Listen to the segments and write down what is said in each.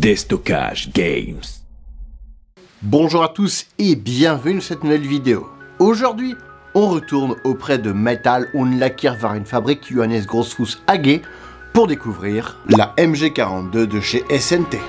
Déstockage Games. Bonjour à tous et bienvenue dans cette nouvelle vidéo. Aujourd'hui, on retourne auprès de Metal und Lackierwarenfabrik Johannes Grossfuß AG pour découvrir la MG42 de chez SNT.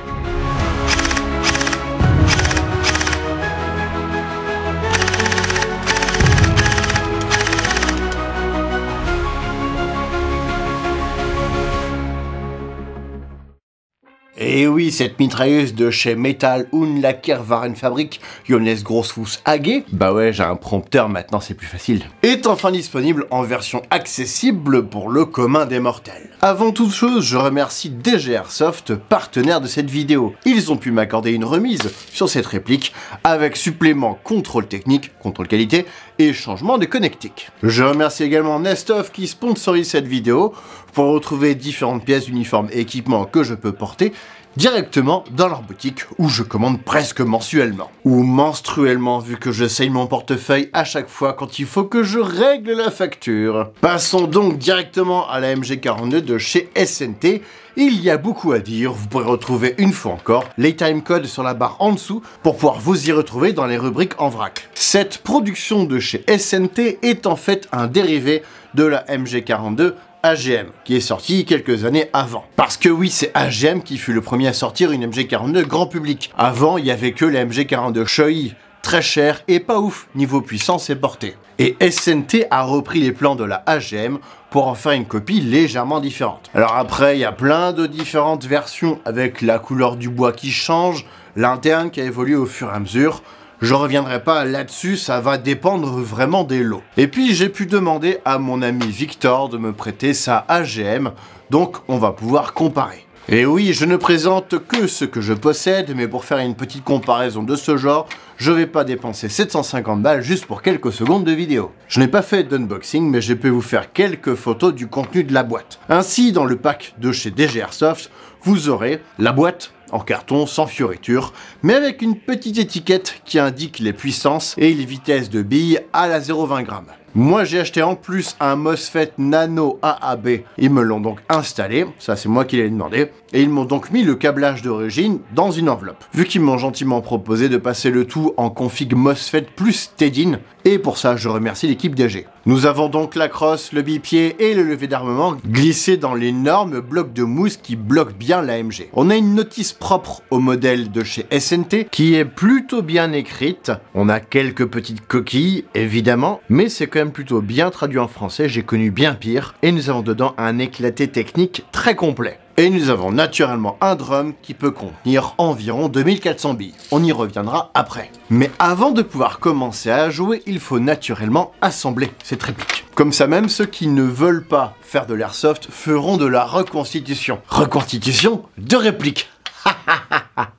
Et oui, cette mitrailleuse de chez Metal und Lackierwarenfabrik Johannes Grossfuß AG, bah ouais, j'ai un prompteur maintenant, c'est plus facile, est enfin disponible en version accessible pour le commun des mortels. Avant toute chose, je remercie DG Airsoft, partenaire de cette vidéo. Ils ont pu m'accorder une remise sur cette réplique avec supplément contrôle technique, contrôle qualité et changement de connectique. Je remercie également Nestov qui sponsorise cette vidéo pour retrouver différentes pièces d'uniforme et équipements que je peux porter directement dans leur boutique où je commande presque mensuellement. Ou menstruellement vu que je saigne mon portefeuille à chaque fois quand il faut que je règle la facture. Passons donc directement à la MG42 de chez SNT. Il y a beaucoup à dire, vous pourrez retrouver une fois encore les timecodes sur la barre en dessous pour pouvoir vous y retrouver dans les rubriques en vrac. Cette production de chez SNT est en fait un dérivé de la MG42 AGM, qui est sorti quelques années avant. Parce que oui, c'est AGM qui fut le premier à sortir une MG42 grand public. Avant, il n'y avait que la MG42 Shoei, très chère et pas ouf niveau puissance et portée. Et SNT a repris les plans de la AGM pour en faire une copie légèrement différente. Alors après, il y a plein de différentes versions avec la couleur du bois qui change, l'interne qui a évolué au fur et à mesure. Je reviendrai pas là-dessus, ça va dépendre vraiment des lots. Et puis j'ai pu demander à mon ami Victor de me prêter sa AGM, donc on va pouvoir comparer. Et oui, je ne présente que ce que je possède, mais pour faire une petite comparaison de ce genre, je vais pas dépenser 750 balles juste pour quelques secondes de vidéo. Je n'ai pas fait d'unboxing, mais je peux vous faire quelques photos du contenu de la boîte. Ainsi, dans le pack de chez DG Airsoft, vous aurez la boîte en carton sans fioriture, mais avec une petite étiquette qui indique les puissances et les vitesses de billes à la 0,20 g. Moi j'ai acheté en plus un MOSFET Nano AAB, ils me l'ont donc installé, ça c'est moi qui l'ai demandé, et ils m'ont donc mis le câblage d'origine dans une enveloppe. Vu qu'ils m'ont gentiment proposé de passer le tout en config MOSFET plus TEDIN, et pour ça je remercie l'équipe DG. Nous avons donc la crosse, le bipied et le levier d'armement glissés dans l'énorme bloc de mousse qui bloque bien l'AMG. On a une notice propre au modèle de chez SNT qui est plutôt bien écrite. On a quelques petites coquilles évidemment, mais c'est quand même plutôt bien traduit en français, j'ai connu bien pire. Et nous avons dedans un éclaté technique très complet. Et nous avons naturellement un drum qui peut contenir environ 2400 billes. On y reviendra après. Mais avant de pouvoir commencer à jouer, il faut naturellement assembler cette réplique. Comme ça même, ceux qui ne veulent pas faire de l'airsoft feront de la reconstitution. Reconstitution de réplique.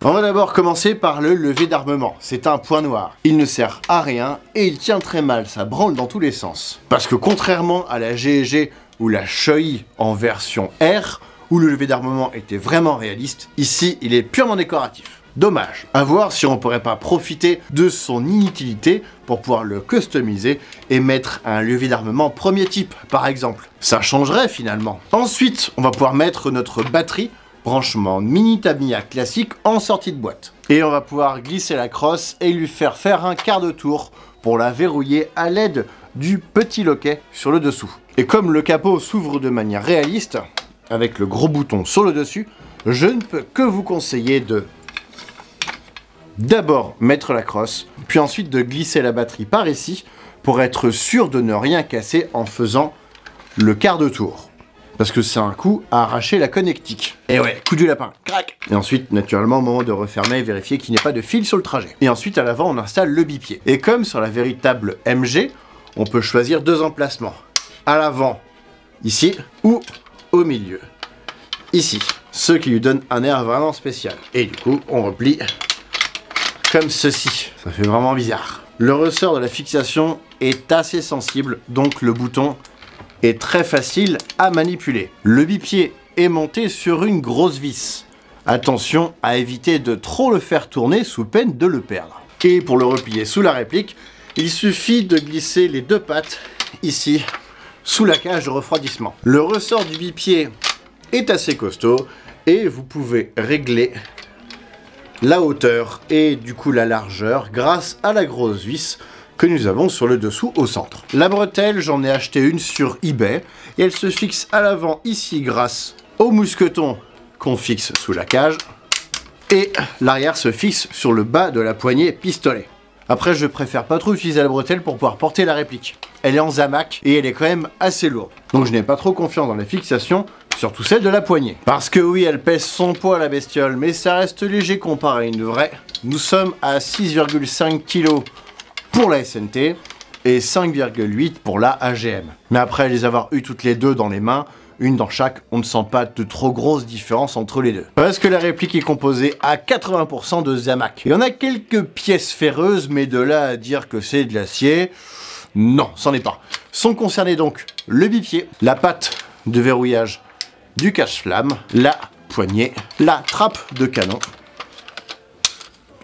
On va d'abord commencer par le levier d'armement. C'est un point noir. Il ne sert à rien et il tient très mal, ça branle dans tous les sens. Parce que contrairement à la GEG ou la Shoei en version R, où le levier d'armement était vraiment réaliste, ici il est purement décoratif. Dommage. À voir si on pourrait pas profiter de son inutilité pour pouvoir le customiser et mettre un levier d'armement premier type par exemple. Ça changerait finalement. Ensuite, on va pouvoir mettre notre batterie, branchement mini Tamiya classique en sortie de boîte. Et on va pouvoir glisser la crosse et lui faire faire un quart de tour pour la verrouiller à l'aide du petit loquet sur le dessous. Et comme le capot s'ouvre de manière réaliste, avec le gros bouton sur le dessus, je ne peux que vous conseiller de d'abord mettre la crosse, puis ensuite de glisser la batterie par ici pour être sûr de ne rien casser en faisant le quart de tour. Parce que c'est un coup à arracher la connectique. Et ouais, coup du lapin, crac. Et ensuite, naturellement, au moment de refermer, vérifier qu'il n'y ait pas de fil sur le trajet. Et ensuite, à l'avant, on installe le bipied. Et comme sur la véritable MG, on peut choisir deux emplacements. À l'avant, ici, ou au milieu, ici. Ce qui lui donne un air vraiment spécial. Et du coup, on replie comme ceci. Ça fait vraiment bizarre. Le ressort de la fixation est assez sensible, donc le bouton est très facile à manipuler. Le bipied est monté sur une grosse vis. Attention à éviter de trop le faire tourner sous peine de le perdre. Et pour le replier sous la réplique, il suffit de glisser les deux pattes ici sous la cage de refroidissement. Le ressort du bipied est assez costaud et vous pouvez régler la hauteur et du coup la largeur grâce à la grosse vis que nous avons sur le dessous au centre. La bretelle, j'en ai acheté une sur eBay et elle se fixe à l'avant ici grâce au mousqueton qu'on fixe sous la cage et l'arrière se fixe sur le bas de la poignée pistolet. Après, je préfère pas trop utiliser la bretelle pour pouvoir porter la réplique. Elle est en zamac et elle est quand même assez lourde. Donc je n'ai pas trop confiance dans les fixations, surtout celle de la poignée. Parce que oui, elle pèse son poids la bestiole, mais ça reste léger comparé à une vraie. Nous sommes à 6,5 kg pour la SNT et 5,8 pour la AGM. Mais après les avoir eu toutes les deux dans les mains, une dans chaque, on ne sent pas de trop grosses différences entre les deux. Parce que la réplique est composée à 80% de zamac. Il y en a quelques pièces ferreuses, mais de là à dire que c'est de l'acier, non, c'en est pas. Sont concernés donc le bipied, la patte de verrouillage du cache-flamme, la poignée, la trappe de canon,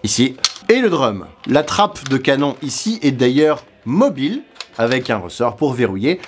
ici, et le drum. La trappe de canon ici est d'ailleurs mobile, avec un ressort pour verrouiller,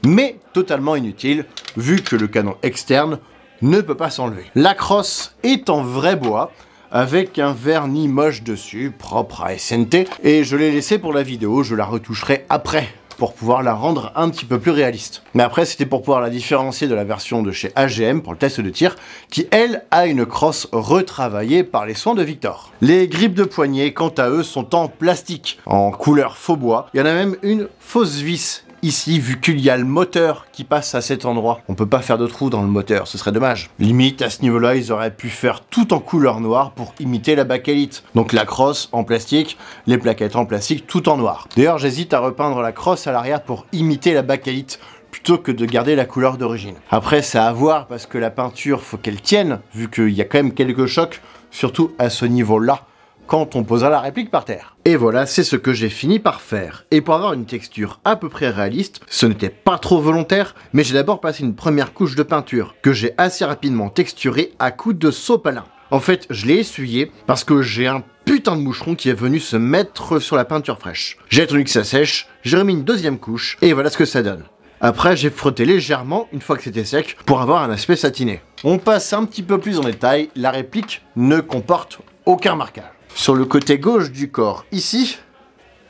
mais totalement inutile, vu que le canon externe ne peut pas s'enlever. La crosse est en vrai bois, avec un vernis moche dessus, propre à SNT, et je l'ai laissé pour la vidéo, je la retoucherai après, pour pouvoir la rendre un petit peu plus réaliste. Mais après, c'était pour pouvoir la différencier de la version de chez AGM pour le test de tir, qui elle a une crosse retravaillée par les soins de Victor. Les grippes de poignet, quant à eux, sont en plastique, en couleur faux bois. Il y en a même une fausse vis ici, vu qu'il y a le moteur qui passe à cet endroit. On peut pas faire de trou dans le moteur, ce serait dommage. Limite, à ce niveau-là, ils auraient pu faire tout en couleur noire pour imiter la bakélite. Donc la crosse en plastique, les plaquettes en plastique, tout en noir. D'ailleurs, j'hésite à repeindre la crosse à l'arrière pour imiter la bakélite, plutôt que de garder la couleur d'origine. Après, c'est à voir, parce que la peinture, faut qu'elle tienne, vu qu'il y a quand même quelques chocs, surtout à ce niveau-là, quand on posera la réplique par terre. Et voilà, c'est ce que j'ai fini par faire. Et pour avoir une texture à peu près réaliste, ce n'était pas trop volontaire, mais j'ai d'abord passé une première couche de peinture, que j'ai assez rapidement texturée à coups de sopalin. En fait, je l'ai essuyé parce que j'ai un putain de moucheron qui est venu se mettre sur la peinture fraîche. J'ai attendu que ça sèche, j'ai remis une deuxième couche, et voilà ce que ça donne. Après, j'ai frotté légèrement une fois que c'était sec pour avoir un aspect satiné. On passe un petit peu plus en détail, la réplique ne comporte aucun marquage. Sur le côté gauche du corps, ici,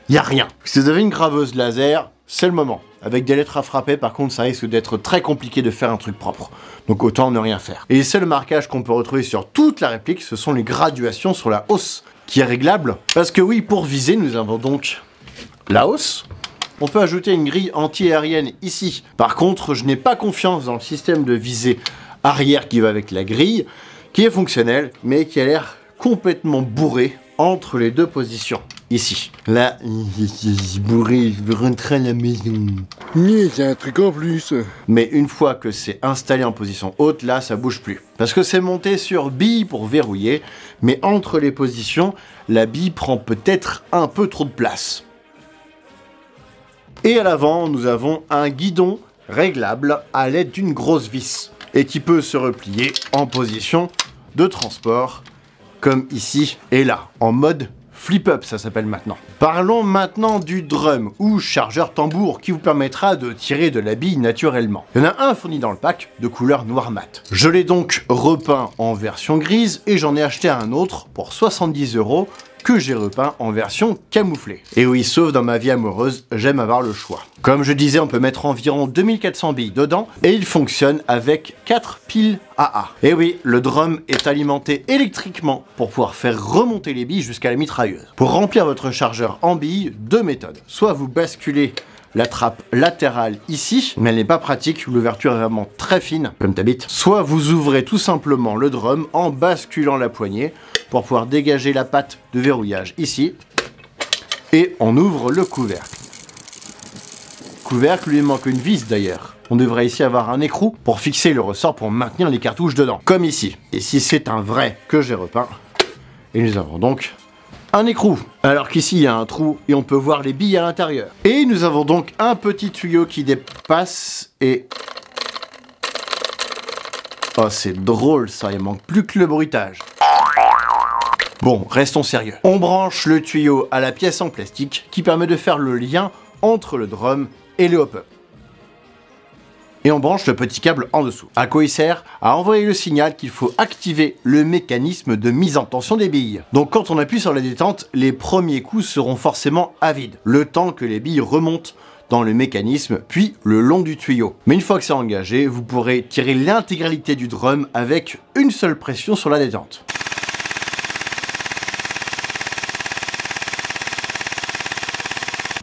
il n'y a rien. Si vous avez une graveuse laser, c'est le moment. Avec des lettres à frapper, par contre, ça risque d'être très compliqué de faire un truc propre. Donc autant ne rien faire. Et c'est le marquage qu'on peut retrouver sur toute la réplique, ce sont les graduations sur la hausse, qui est réglable. Parce que oui, pour viser, nous avons donc la hausse. On peut ajouter une grille anti-aérienne ici. Par contre, je n'ai pas confiance dans le système de visée arrière qui va avec la grille, qui est fonctionnel, mais qui a l'air complètement bourré entre les deux positions. Ici. Là, bourré, je veux rentrer à la maison. Mais c'est un truc en plus. Mais une fois que c'est installé en position haute, là, ça bouge plus. Parce que c'est monté sur bille pour verrouiller, mais entre les positions, la bille prend peut-être un peu trop de place. Et à l'avant, nous avons un guidon réglable à l'aide d'une grosse vis et qui peut se replier en position de transport, comme ici et là, en mode flip-up, ça s'appelle maintenant. Parlons maintenant du drum ou chargeur tambour qui vous permettra de tirer de la bille naturellement. Il y en a un fourni dans le pack de couleur noir mat. Je l'ai donc repeint en version grise et j'en ai acheté un autre pour 70 € que j'ai repeint en version camouflée. Et oui, sauf dans ma vie amoureuse, j'aime avoir le choix. Comme je disais, on peut mettre environ 2400 billes dedans et il fonctionne avec 4 piles AA. Et oui, le drum est alimenté électriquement pour pouvoir faire remonter les billes jusqu'à la mitrailleuse. Pour remplir votre chargeur en billes, deux méthodes. Soit vous basculez la trappe latérale ici, mais elle n'est pas pratique, l'ouverture est vraiment très fine, comme t'habites. Soit vous ouvrez tout simplement le drum en basculant la poignée pour pouvoir dégager la patte de verrouillage ici, et on ouvre le couvercle. Couvercle, lui manque une vis d'ailleurs. On devrait ici avoir un écrou pour fixer le ressort pour maintenir les cartouches dedans, comme ici. Et si c'est un vrai que j'ai repeint, et nous avons donc un écrou. Alors qu'ici il y a un trou et on peut voir les billes à l'intérieur. Et nous avons donc un petit tuyau qui dépasse et... Oh, c'est drôle ça, il manque plus que le bruitage. Bon, restons sérieux. On branche le tuyau à la pièce en plastique qui permet de faire le lien entre le drum et le hop-up. Et on branche le petit câble en dessous. À quoi il sert? À envoyer le signal qu'il faut activer le mécanisme de mise en tension des billes. Donc quand on appuie sur la détente, les premiers coups seront forcément à vide, le temps que les billes remontent dans le mécanisme, puis le long du tuyau. Mais une fois que c'est engagé, vous pourrez tirer l'intégralité du drum avec une seule pression sur la détente.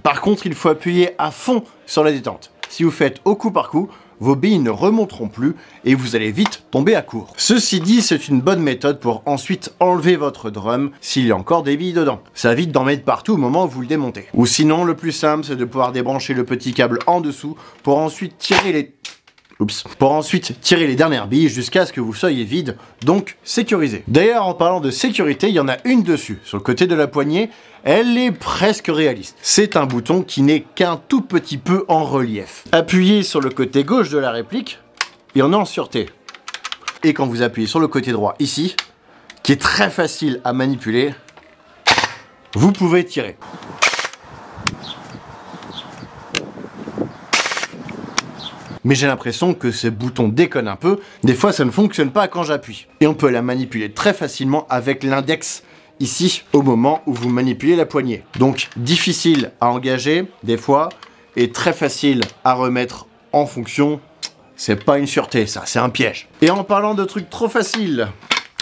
Par contre, il faut appuyer à fond sur la détente. Si vous faites au coup par coup, vos billes ne remonteront plus et vous allez vite tomber à court. Ceci dit, c'est une bonne méthode pour ensuite enlever votre drum s'il y a encore des billes dedans. Ça évite d'en mettre partout au moment où vous le démontez. Ou sinon, le plus simple, c'est de pouvoir débrancher le petit câble en dessous pour ensuite tirer les dernières billes jusqu'à ce que vous soyez vide, donc sécurisé. D'ailleurs, en parlant de sécurité, il y en a une dessus, sur le côté de la poignée. Elle est presque réaliste. C'est un bouton qui n'est qu'un tout petit peu en relief. Appuyez sur le côté gauche de la réplique et on est en sûreté. Et quand vous appuyez sur le côté droit ici, qui est très facile à manipuler, vous pouvez tirer. Mais j'ai l'impression que ces boutons déconnent un peu. Des fois, ça ne fonctionne pas quand j'appuie. Et on peut la manipuler très facilement avec l'index ici, au moment où vous manipulez la poignée. Donc, difficile à engager, des fois, et très facile à remettre en fonction. C'est pas une sûreté, ça, c'est un piège. Et en parlant de trucs trop faciles,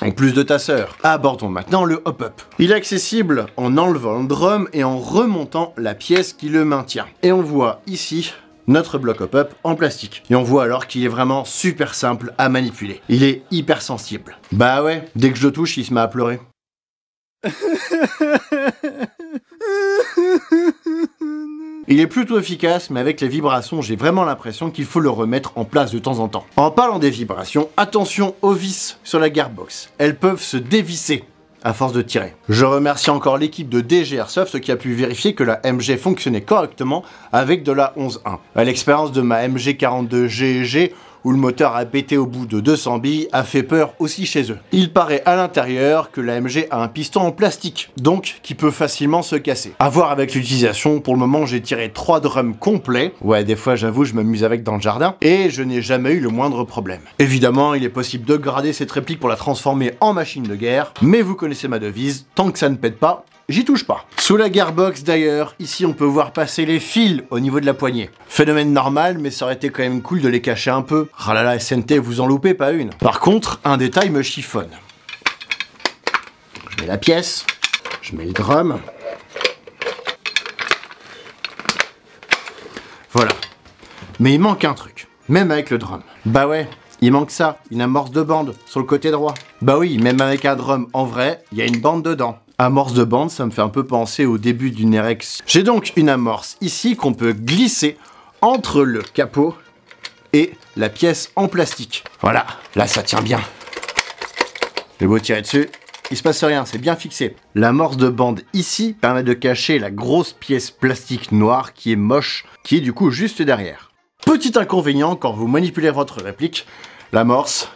en plus de tasseur, abordons maintenant le hop-up. Il est accessible en enlevant le drum et en remontant la pièce qui le maintient. Et on voit ici notre bloc hop-up en plastique. Et on voit alors qu'il est vraiment super simple à manipuler. Il est hyper sensible. Bah ouais, dès que je le touche, il se met à pleurer. Il est plutôt efficace, mais avec les vibrations, j'ai vraiment l'impression qu'il faut le remettre en place de temps en temps. En parlant des vibrations, attention aux vis sur la gearbox. Elles peuvent se dévisser à force de tirer. Je remercie encore l'équipe de DG Airsoft qui a pu vérifier que la MG fonctionnait correctement avec de la 11.1. À l'expérience de ma MG42 GG, où le moteur a pété au bout de 200 billes, a fait peur aussi chez eux. Il paraît à l'intérieur que la MG a un piston en plastique, donc qui peut facilement se casser. À voir avec l'utilisation, pour le moment j'ai tiré 3 drums complets, ouais des fois j'avoue je m'amuse avec dans le jardin, et je n'ai jamais eu le moindre problème. Évidemment il est possible de grader cette réplique pour la transformer en machine de guerre, mais vous connaissez ma devise, tant que ça ne pète pas, j'y touche pas. Sous la gearbox d'ailleurs, ici on peut voir passer les fils au niveau de la poignée. Phénomène normal, mais ça aurait été quand même cool de les cacher un peu. Ah là là, SNT, vous en loupez pas une. Par contre, un détail me chiffonne. Je mets la pièce, je mets le drum. Voilà. Mais il manque un truc, même avec le drum. Bah ouais, il manque ça, une amorce de bande sur le côté droit. Bah oui, même avec un drum en vrai, il y a une bande dedans. Amorce de bande, ça me fait un peu penser au début d'une RX. J'ai donc une amorce ici qu'on peut glisser entre le capot et la pièce en plastique. Voilà, là ça tient bien. J'ai beau tirer dessus, il se passe rien, c'est bien fixé. L'amorce de bande ici permet de cacher la grosse pièce plastique noire qui est moche, qui est du coup juste derrière. Petit inconvénient, quand vous manipulez votre réplique, l'amorce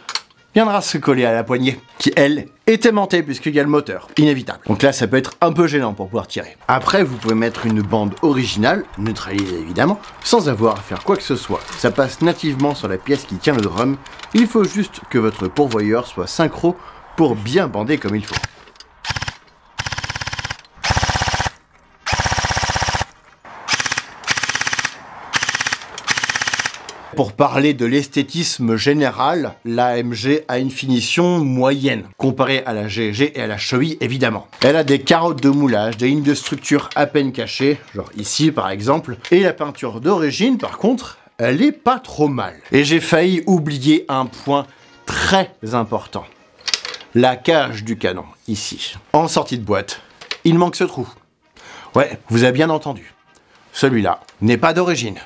viendra se coller à la poignée, qui elle est aimantée puisqu'il y a le moteur, inévitable. Donc là ça peut être un peu gênant pour pouvoir tirer. Après vous pouvez mettre une bande originale, neutralisée évidemment, sans avoir à faire quoi que ce soit. Ça passe nativement sur la pièce qui tient le drum, il faut juste que votre pourvoyeur soit synchro pour bien bander comme il faut. Pour parler de l'esthétisme général, l'AMG a une finition moyenne, comparée à la GG et à la Shoei évidemment. Elle a des carottes de moulage, des lignes de structure à peine cachées, genre ici par exemple, et la peinture d'origine par contre, elle est pas trop mal. Et j'ai failli oublier un point très important. La cage du canon, ici. En sortie de boîte, il manque ce trou. Ouais, vous avez bien entendu. Celui-là n'est pas d'origine.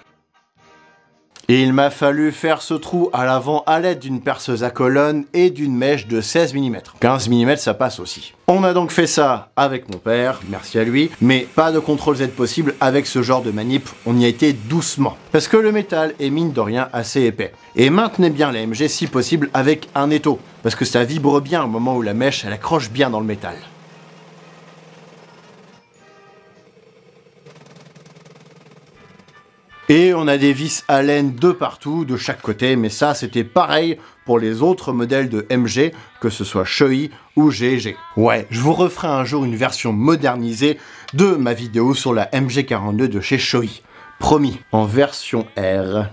Et il m'a fallu faire ce trou à l'avant à l'aide d'une perceuse à colonne et d'une mèche de 16 mm. 15 mm ça passe aussi. On a donc fait ça avec mon père, merci à lui, mais pas de contrôle Z possible avec ce genre de manip, on y a été doucement. Parce que le métal est mine de rien assez épais. Et maintenez bien la MG si possible avec un étau, parce que ça vibre bien au moment où la mèche elle accroche bien dans le métal. Et on a des vis Allen de partout, de chaque côté, mais ça c'était pareil pour les autres modèles de MG, que ce soit Shoei ou GG. Ouais, je vous referai un jour une version modernisée de ma vidéo sur la MG42 de chez Shoei. Promis, en version R.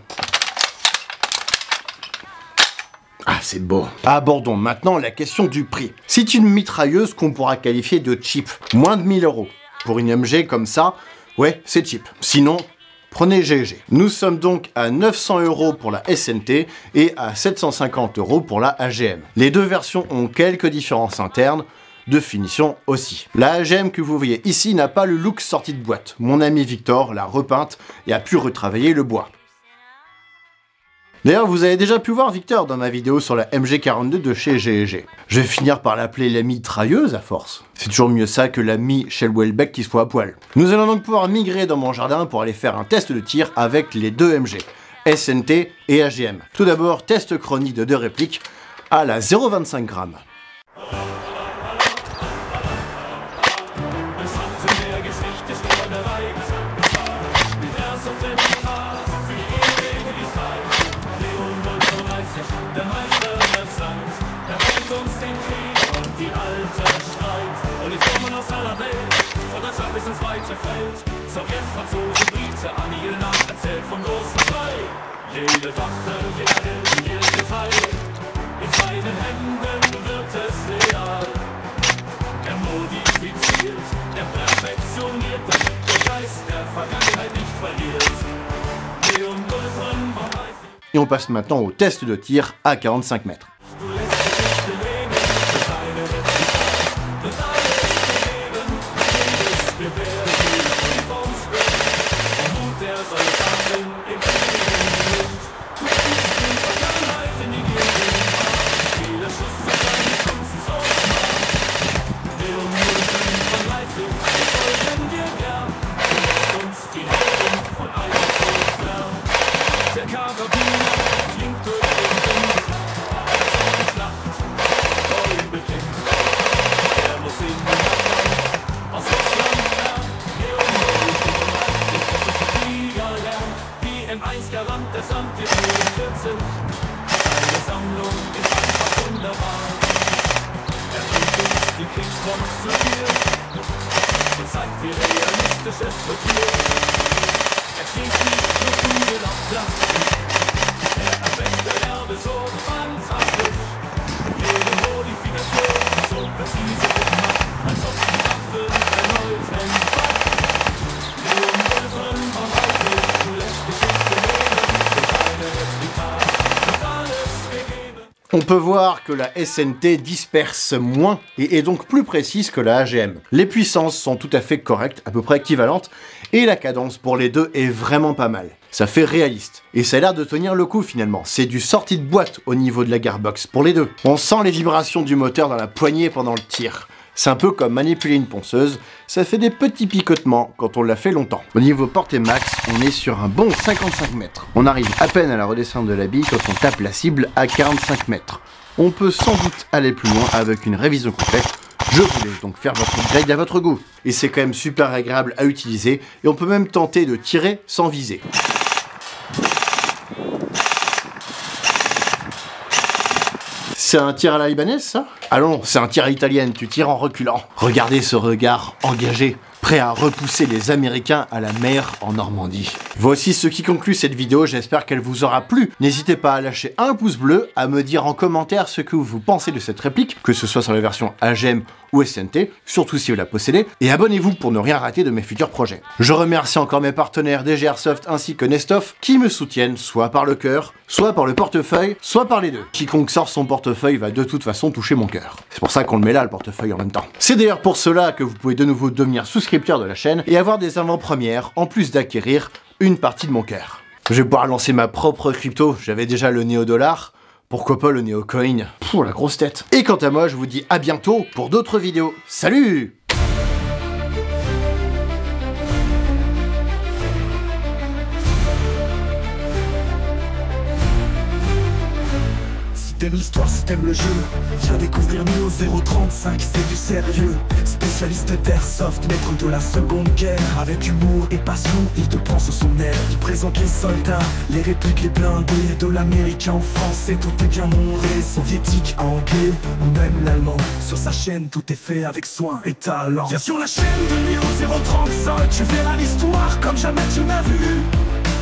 Ah, c'est beau. Abordons maintenant la question du prix. C'est une mitrailleuse qu'on pourra qualifier de cheap. Moins de 1000 €. Pour une MG comme ça, ouais, c'est cheap. Sinon, prenez GG. Nous sommes donc à 900 € pour la SNT et à 750 € pour la AGM. Les deux versions ont quelques différences internes, de finition aussi. La AGM que vous voyez ici n'a pas le look sorti de boîte. Mon ami Victor l'a repeinte et a pu retravailler le bois. D'ailleurs, vous avez déjà pu voir Victor dans ma vidéo sur la MG42 de chez GG. Je vais finir par l'appeler la mitrailleuse à force. C'est toujours mieux ça que la Shell Welbeck qui se fout à poil. Nous allons donc pouvoir migrer dans mon jardin pour aller faire un test de tir avec les deux MG, SNT et AGM. Tout d'abord, test chronique de 2 répliques à la 0,25 g. Jede Wache, jeder Detail, in seinen Händen wird es real. Er modifiziert, er perfektioniert, damit der Geist der Vergangenheit nicht verliert. Leon Wolfram war reif. Et on passe maintenant au test de tir à 45 mètres. Garant des Anti-14. Seine Sammlung ist einfach wunderbar. Er bringt uns die Kriegsfront zu dir und zeigt, wie realistisch es wird hier. Er schießt nicht nur Kugel auf Platz. Er erweckt der Erbe so fantastisch. Jede Modifikation so präzise gemacht, als ob die Waffe erneut entfacht. Leon Wolfram am Auto, du lässt Geschichte leben. On peut voir que la SNT disperse moins et est donc plus précise que la AGM. Les puissances sont tout à fait correctes, à peu près équivalentes, et la cadence pour les deux est vraiment pas mal. Ça fait réaliste. Et ça a l'air de tenir le coup finalement. C'est du sortie de boîte au niveau de la gearbox pour les deux. On sent les vibrations du moteur dans la poignée pendant le tir. C'est un peu comme manipuler une ponceuse, ça fait des petits picotements quand on l'a fait longtemps. Au niveau portée max, on est sur un bon 55 mètres. On arrive à peine à la redescente de la bille quand on tape la cible à 45 mètres. On peut sans doute aller plus loin avec une révision complète. Je vous laisse donc faire votre grade à votre goût. Et c'est quand même super agréable à utiliser et on peut même tenter de tirer sans viser. C'est un tir à la libanaise, ça? Allons, c'est un tir à l'italienne, tu tires en reculant. Regardez ce regard engagé, prêt à repousser les Américains à la mer en Normandie. Voici ce qui conclut cette vidéo, j'espère qu'elle vous aura plu. N'hésitez pas à lâcher un pouce bleu, à me dire en commentaire ce que vous pensez de cette réplique, que ce soit sur la version AGM ou SNT, surtout si vous la possédez, et abonnez-vous pour ne rien rater de mes futurs projets. Je remercie encore mes partenaires DG Airsoft ainsi que Nestoff qui me soutiennent soit par le cœur, soit par le portefeuille, soit par les deux. Quiconque sort son portefeuille va de toute façon toucher mon cœur. C'est pour ça qu'on le met là, le portefeuille en même temps. C'est d'ailleurs pour cela que vous pouvez de nouveau devenir souscripteur de la chaîne et avoir des avant-premières, en plus d'acquérir une partie de mon cœur. Je vais pouvoir lancer ma propre crypto, j'avais déjà le néo-dollar, pourquoi pas le néo-coin? Pour la grosse tête. Et quant à moi, je vous dis à bientôt pour d'autres vidéos. Salut! T'aimes l'histoire, si t'aimes le jeu, viens découvrir Neo 035, c'est du sérieux. Spécialiste d'airsoft, maître de la seconde guerre. Avec humour et passion, il te prend sous son colonel qui présente les soldats, les répliques, les blindés de l'américain en français, tout est bien monté, soviétique, anglais ou même l'allemand. Sur sa chaîne, tout est fait avec soin et talent. Viens sur la chaîne de Neo 035, tu verras l'histoire comme jamais tu n'as vu.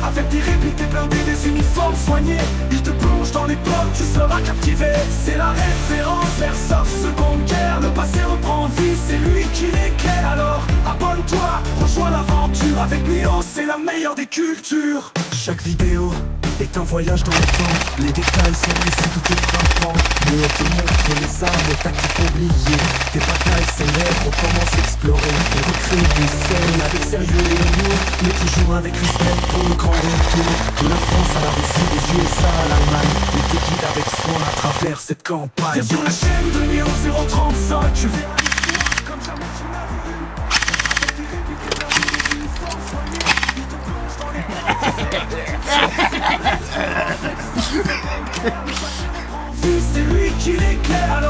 Avec des répliques, des blindés, des uniformes soignés, il te plonge dans l'époque, tu seras captivé. C'est la référence vers Sauf Seconde Guerre. Le passé reprend vie, c'est lui qui l'éclaire. Alors abonne-toi, rejoins l'aventure. Avec Neo, c'est la meilleure des cultures. Chaque vidéo est un voyage dans le temps. Les détails sont précis, tout est frappant. Neo te montre les armes, les tactiques oubliées, des batailles célèbres, on commence à explorer et recréer des scènes avec sérieux et humour, mais toujours avec respect pour le grand retour. De la France à la Russie, des USA à l'Allemagne, il te guide avec soin à travers cette campagne. Viens sur la chaîne de Neo 035, tu verras l'histoire comme jamais tu n'as vu. Avec des répliques et des uniformes soignés, il te plonge dans les c'est lui qui l'éclaire.